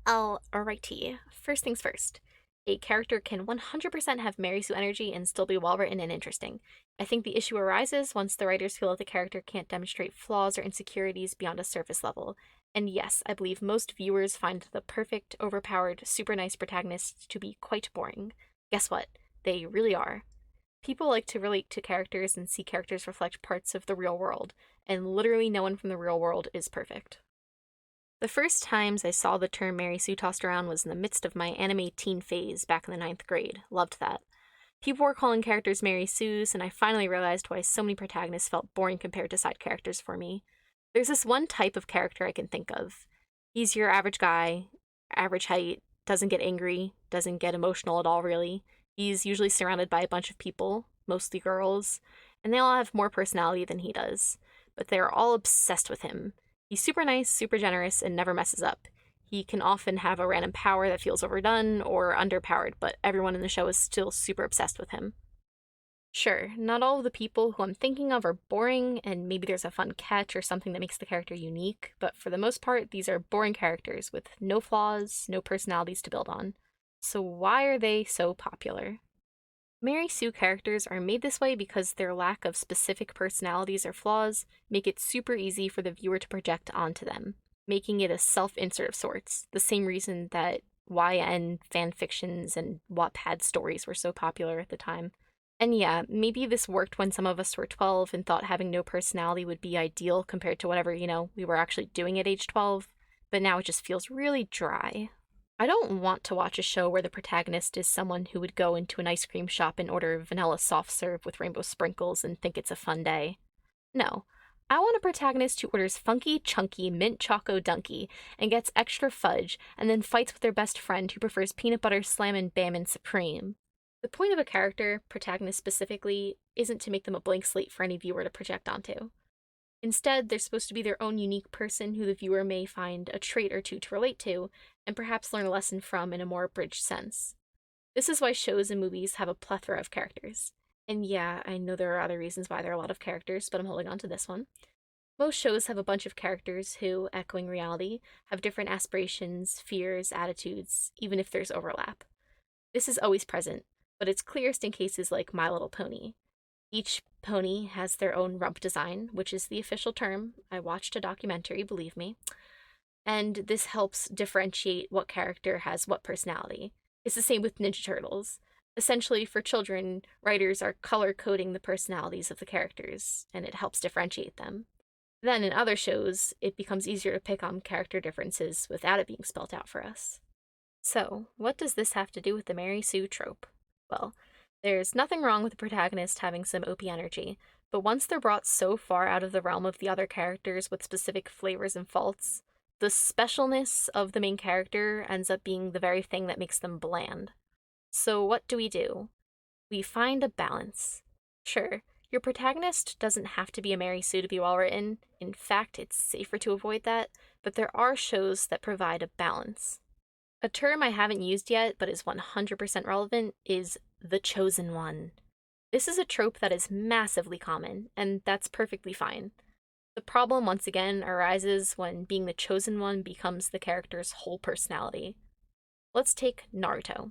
Alrighty. First things first. A character can 100% have Mary Sue energy and still be well written and interesting. I think the issue arises once the writers feel that the character can't demonstrate flaws or insecurities beyond a surface level. And yes, I believe most viewers find the perfect, overpowered, super nice protagonists to be quite boring. Guess what? They really are. People like to relate to characters and see characters reflect parts of the real world, and literally no one from the real world is perfect. The first times I saw the term Mary Sue tossed around was in the midst of my anime teen phase back in the ninth grade. Loved that. People were calling characters Mary Sues, and I finally realized why so many protagonists felt boring compared to side characters for me. There's this one type of character I can think of. He's your average guy, average height, doesn't get angry, doesn't get emotional at all, really. He's usually surrounded by a bunch of people, mostly girls, and they all have more personality than he does, but they're all obsessed with him. He's super nice, super generous, and never messes up. He can often have a random power that feels overdone or underpowered, but everyone in the show is still super obsessed with him. Sure, not all of the people who I'm thinking of are boring, and maybe there's a fun catch or something that makes the character unique, but for the most part, these are boring characters with no flaws, no personalities to build on. So why are they so popular? Mary Sue characters are made this way because their lack of specific personalities or flaws make it super easy for the viewer to project onto them, making it a self-insert of sorts, the same reason that YN fanfictions and Wattpad stories were so popular at the time. And yeah, maybe this worked when some of us were 12 and thought having no personality would be ideal compared to whatever, we were actually doing at age 12, but now it just feels really dry. I don't want to watch a show where the protagonist is someone who would go into an ice cream shop and order vanilla soft serve with rainbow sprinkles and think it's a fun day. No. I want a protagonist who orders funky, chunky, mint choco dunky and gets extra fudge and then fights with their best friend who prefers peanut butter slammin' bammin' supreme. The point of a character, protagonist specifically, isn't to make them a blank slate for any viewer to project onto. Instead, they're supposed to be their own unique person who the viewer may find a trait or two to relate to, and perhaps learn a lesson from in a more abridged sense. This is why shows and movies have a plethora of characters. And yeah, I know there are other reasons why there are a lot of characters, but I'm holding on to this one. Most shows have a bunch of characters who, echoing reality, have different aspirations, fears, attitudes, even if there's overlap. This is always present, but it's clearest in cases like My Little Pony. Each pony has their own rump design, which is the official term. I watched a documentary, believe me. And this helps differentiate what character has what personality. It's the same with Ninja Turtles. Essentially, for children, writers are color coding the personalities of the characters, and it helps differentiate them. Then in other shows, it becomes easier to pick on character differences without it being spelt out for us. So, what does this have to do with the Mary Sue trope? Well, there's nothing wrong with the protagonist having some OP energy, but once they're brought so far out of the realm of the other characters with specific flavors and faults, the specialness of the main character ends up being the very thing that makes them bland. So what do? We find a balance. Sure, your protagonist doesn't have to be a Mary Sue to be well written. In fact, it's safer to avoid that, but there are shows that provide a balance. A term I haven't used yet, but is 100% relevant, is the chosen one. This is a trope that is massively common, and that's perfectly fine. The problem, once again, arises when being the chosen one becomes the character's whole personality. Let's take Naruto.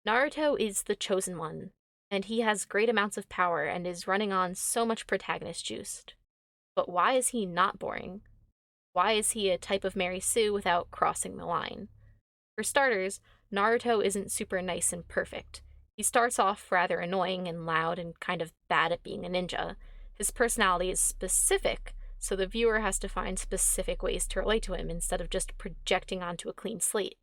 Naruto is the chosen one, and he has great amounts of power and is running on so much protagonist juice. But why is he not boring? Why is he a type of Mary Sue without crossing the line? For starters, Naruto isn't super nice and perfect. He starts off rather annoying and loud and kind of bad at being a ninja. His personality is specific, so the viewer has to find specific ways to relate to him instead of just projecting onto a clean slate.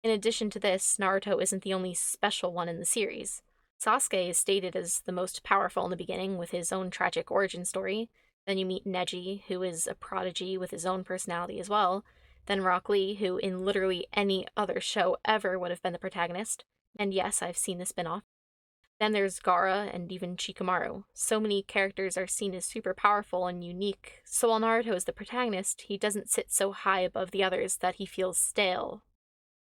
In addition to this, Naruto isn't the only special one in the series. Sasuke is stated as the most powerful in the beginning with his own tragic origin story. Then you meet Neji, who is a prodigy with his own personality as well. Then Rock Lee, who in literally any other show ever would have been the protagonist. And yes, I've seen the spin-off. Then there's Gaara and even Shikamaru. So many characters are seen as super powerful and unique, so while Naruto is the protagonist, he doesn't sit so high above the others that he feels stale.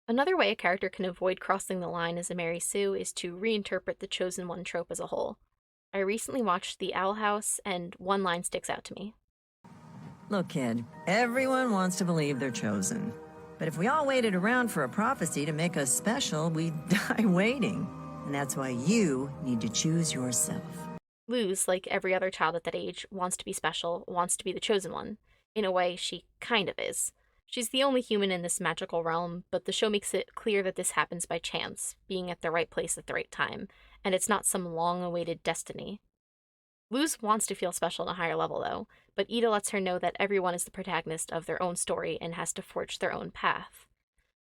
Another way a character can avoid crossing the line as a Mary Sue is to reinterpret the chosen one trope as a whole. I recently watched The Owl House, and one line sticks out to me. Look, kid, everyone wants to believe they're chosen. But if we all waited around for a prophecy to make us special, we'd die waiting. And that's why you need to choose yourself. Luz, like every other child at that age, wants to be special, wants to be the chosen one. In a way, she kind of is. She's the only human in this magical realm, but the show makes it clear that this happens by chance, being at the right place at the right time, and it's not some long awaited destiny. Luz wants to feel special on a higher level, though, but Ida lets her know that everyone is the protagonist of their own story and has to forge their own path.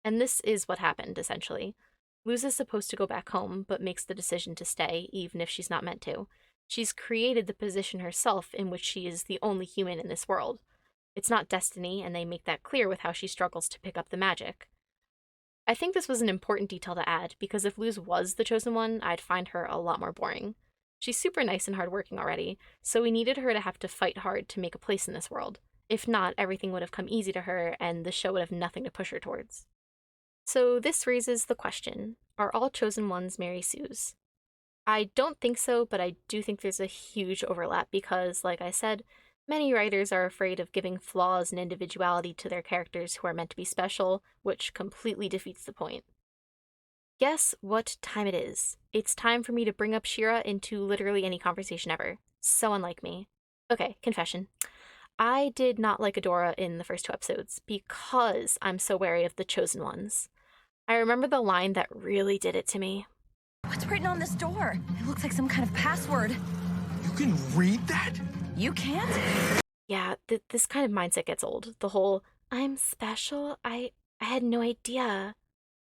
And this is what happened, essentially. Luz is supposed to go back home, but makes the decision to stay, even if she's not meant to. She's created the position herself in which she is the only human in this world. It's not destiny, and they make that clear with how she struggles to pick up the magic. I think this was an important detail to add, because if Luz was the chosen one, I'd find her a lot more boring. She's super nice and hardworking already, so we needed her to have to fight hard to make a place in this world. If not, everything would have come easy to her, and the show would have nothing to push her towards. So this raises the question, are all chosen ones Mary Sue's? I don't think so, but I do think there's a huge overlap because, like I said, many writers are afraid of giving flaws and individuality to their characters who are meant to be special, which completely defeats the point. Guess what time it is? It's time for me to bring up Shira into literally any conversation ever. So unlike me. Okay, confession. I did not like Adora in the first 2 episodes because I'm so wary of the chosen ones. I remember the line that really did it to me. What's written on this door? It looks like some kind of password. You can read that? You can't? Yeah, this kind of mindset gets old. The whole, I'm special? I had no idea.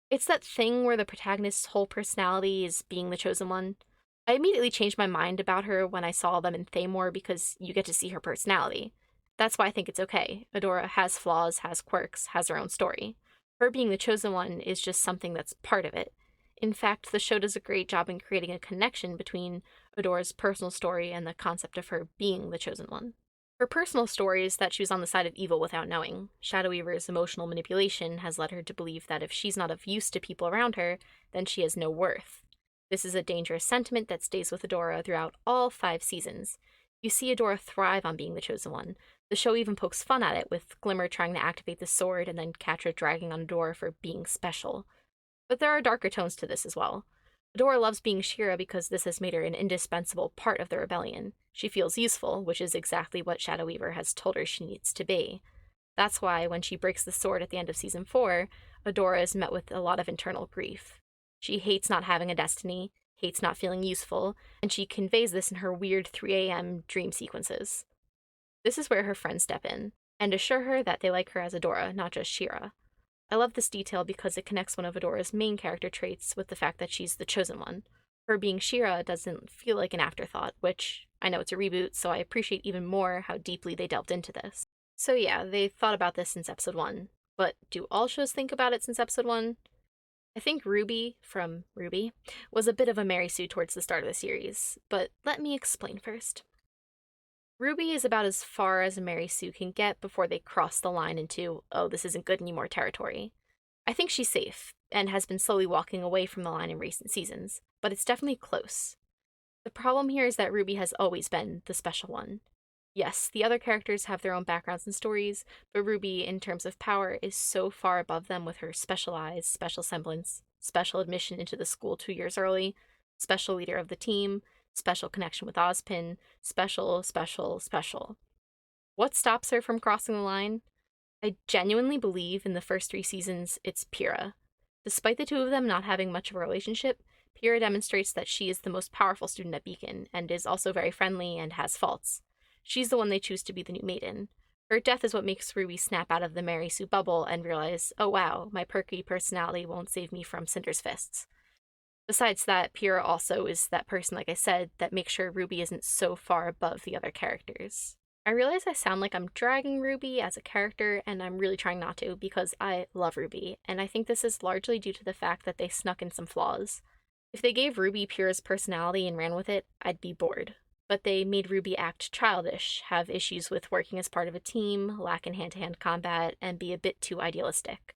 It's that thing where the protagonist's whole personality is being the chosen one. I immediately changed my mind about her when I saw them in Thamor because you get to see her personality. That's why I think it's okay. Adora has flaws, has quirks, has her own story. Her being the chosen one is just something that's part of it. In fact, the show does a great job in creating a connection between Adora's personal story and the concept of her being the chosen one. Her personal story is that she was on the side of evil without knowing. Shadow Weaver's emotional manipulation has led her to believe that if she's not of use to people around her, then she has no worth. This is a dangerous sentiment that stays with Adora throughout all 5 seasons. You see Adora thrive on being the chosen one. The show even pokes fun at it, with Glimmer trying to activate the sword and then Catra dragging on Adora for being special. But there are darker tones to this as well. Adora loves being Shira because this has made her an indispensable part of the rebellion. She feels useful, which is exactly what Shadow Weaver has told her she needs to be. That's why when she breaks the sword at the end of season 4, Adora is met with a lot of internal grief. She hates not having a destiny, hates not feeling useful, and she conveys this in her weird 3 a.m. dream sequences. This is where her friends step in, and assure her that they like her as Adora, not just Shira. I love this detail because it connects one of Adora's main character traits with the fact that she's the chosen one. Her being Shira doesn't feel like an afterthought, which, I know it's a reboot, so I appreciate even more how deeply they delved into this. So yeah, they thought about this since episode 1, but do all shows think about it since episode 1? I think RWBY, from RWBY, was a bit of a Mary Sue towards the start of the series, but let me explain first. RWBY is about as far as a Mary Sue can get before they cross the line into, oh, this isn't good anymore territory. I think she's safe, and has been slowly walking away from the line in recent seasons, but it's definitely close. The problem here is that RWBY has always been the special one. Yes, the other characters have their own backgrounds and stories, but RWBY, in terms of power, is so far above them with her special eyes, special semblance, special admission into the school 2 years early, special leader of the team, special connection with Ozpin, special. What stops her from crossing the line? I genuinely believe in the first 3 seasons it's Pyrrha. Despite the 2 of them not having much of a relationship, Pyrrha demonstrates that she is the most powerful student at Beacon, and is also very friendly and has faults. She's the one they choose to be the new maiden. Her death is what makes RWBY snap out of the Mary Sue bubble and realize, oh wow, my perky personality won't save me from Cinder's fists. Besides that, Pyrrha also is that person, like I said, that makes sure RWBY isn't so far above the other characters. I realize I sound like I'm dragging RWBY as a character, and I'm really trying not to because I love RWBY, and I think this is largely due to the fact that they snuck in some flaws. If they gave RWBY Pyrrha's personality and ran with it, I'd be bored. But they made RWBY act childish, have issues with working as part of a team, lack in hand-to-hand combat, and be a bit too idealistic.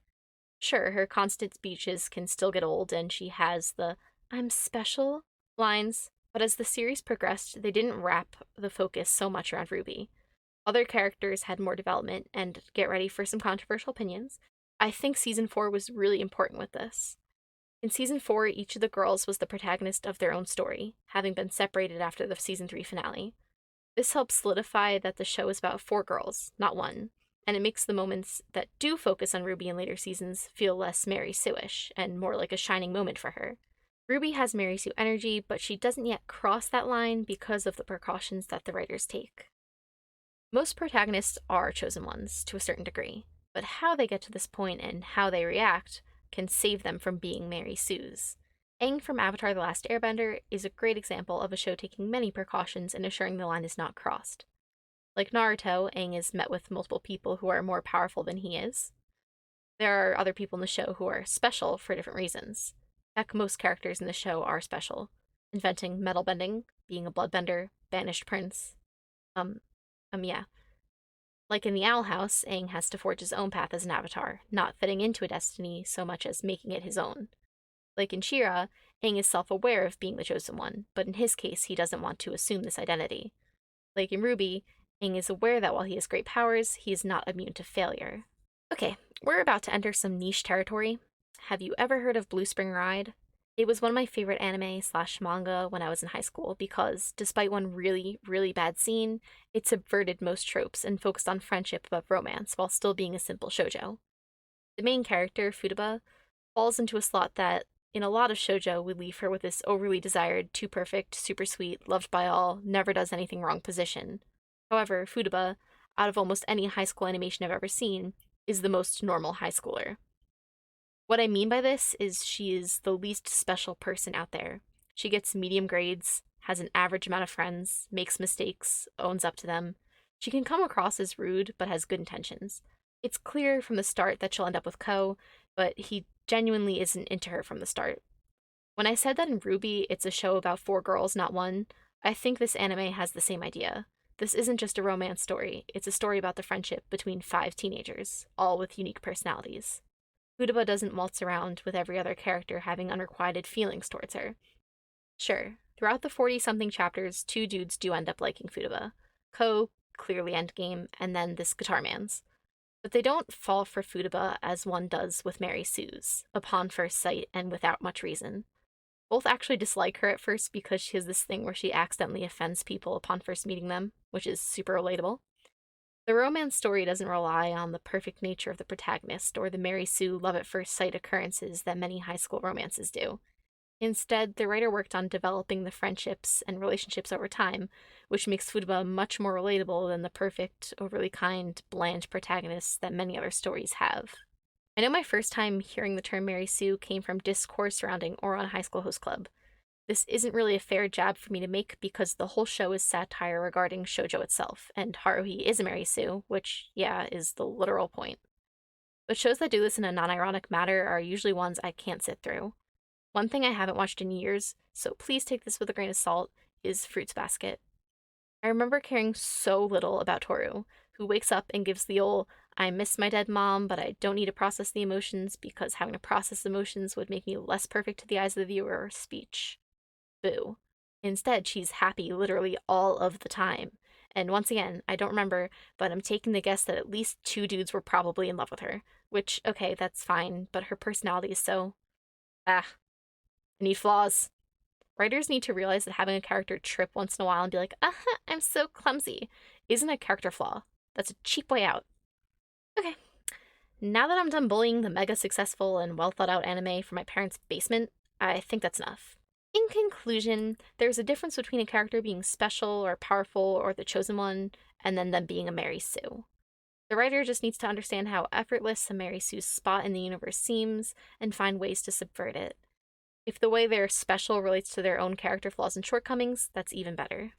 Sure, her constant speeches can still get old, and she has the "I'm special" lines, but as the series progressed, they didn't wrap the focus so much around RWBY. Other characters had more development, and get ready for some controversial opinions. I think season 4 was really important with this. In season 4, each of the girls was the protagonist of their own story, having been separated after the season 3 finale. This helps solidify that the show is about 4 girls, not one, and it makes the moments that do focus on Ruby in later seasons feel less Mary Sue-ish and more like a shining moment for her. Ruby has Mary Sue energy, but she doesn't yet cross that line because of the precautions that the writers take. Most protagonists are chosen ones, to a certain degree, but how they get to this point and how they react can save them from being Mary Sue's. Aang from Avatar The Last Airbender is a great example of a show taking many precautions and ensuring the line is not crossed. Like Naruto, Aang is met with multiple people who are more powerful than he is. There are other people in the show who are special for different reasons. Heck, most characters in the show are special. Inventing metal bending, being a bloodbender, banished prince. Yeah. Like in the Owl House, Aang has to forge his own path as an avatar, not fitting into a destiny so much as making it his own. Like in She-Ra, Aang is self-aware of being the chosen one, but in his case, he doesn't want to assume this identity. Like in RWBY, Aang is aware that while he has great powers, he is not immune to failure. Okay, we're about to enter some niche territory. Have you ever heard of Blue Spring Ride? It was one of my favorite anime/manga when I was in high school because, despite one really, really bad scene, it subverted most tropes and focused on friendship above romance while still being a simple shoujo. The main character, Futaba, falls into a slot that, in a lot of shoujo, would leave her with this overly desired, too perfect, super sweet, loved by all, never does anything wrong position. However, Futaba, out of almost any high school animation I've ever seen, is the most normal high schooler. What I mean by this is she is the least special person out there. She gets medium grades, has an average amount of friends, makes mistakes, owns up to them. She can come across as rude, but has good intentions. It's clear from the start that she'll end up with Ko, but he genuinely isn't into her from the start. When I said that in RWBY it's a show about 4 girls, not one, I think this anime has the same idea. This isn't just a romance story, it's a story about the friendship between 5 teenagers, all with unique personalities. Futaba doesn't waltz around with every other character having unrequited feelings towards her. Sure, throughout the 40-something chapters, 2 dudes do end up liking Futaba. Ko, clearly endgame, and then this guitar man's. But they don't fall for Futaba as one does with Mary Sue's, upon first sight and without much reason. Both actually dislike her at first because she has this thing where she accidentally offends people upon first meeting them, which is super relatable. The romance story doesn't rely on the perfect nature of the protagonist or the Mary Sue love at first sight occurrences that many high school romances do. Instead, the writer worked on developing the friendships and relationships over time, which makes Futaba much more relatable than the perfect, overly kind, bland protagonists that many other stories have. I know my first time hearing the term Mary Sue came from discourse surrounding Ouran High School Host Club. This isn't really a fair jab for me to make because the whole show is satire regarding shoujo itself, and Haruhi is a Mary Sue, which, yeah, is the literal point. But shows that do this in a non-ironic manner are usually ones I can't sit through. One thing I haven't watched in years, so please take this with a grain of salt, is Fruits Basket. I remember caring so little about Tohru, who wakes up and gives the old, I miss my dead mom, but I don't need to process the emotions because having to process emotions would make me less perfect to the eyes of the viewer speech. Boo. Instead, she's happy literally all of the time. And once again, I don't remember, but I'm taking the guess that at least 2 dudes were probably in love with her. Which, okay, that's fine, but her personality is so... I need flaws. Writers need to realize that having a character trip once in a while and be like, I'm so clumsy, isn't a character flaw. That's a cheap way out. Okay, now that I'm done bullying the mega successful and well thought out anime from my parents' basement, I think that's enough. In conclusion, there's a difference between a character being special or powerful or the chosen one, and then them being a Mary Sue. The writer just needs to understand how effortless a Mary Sue's spot in the universe seems and find ways to subvert it. If the way they're special relates to their own character flaws and shortcomings, that's even better.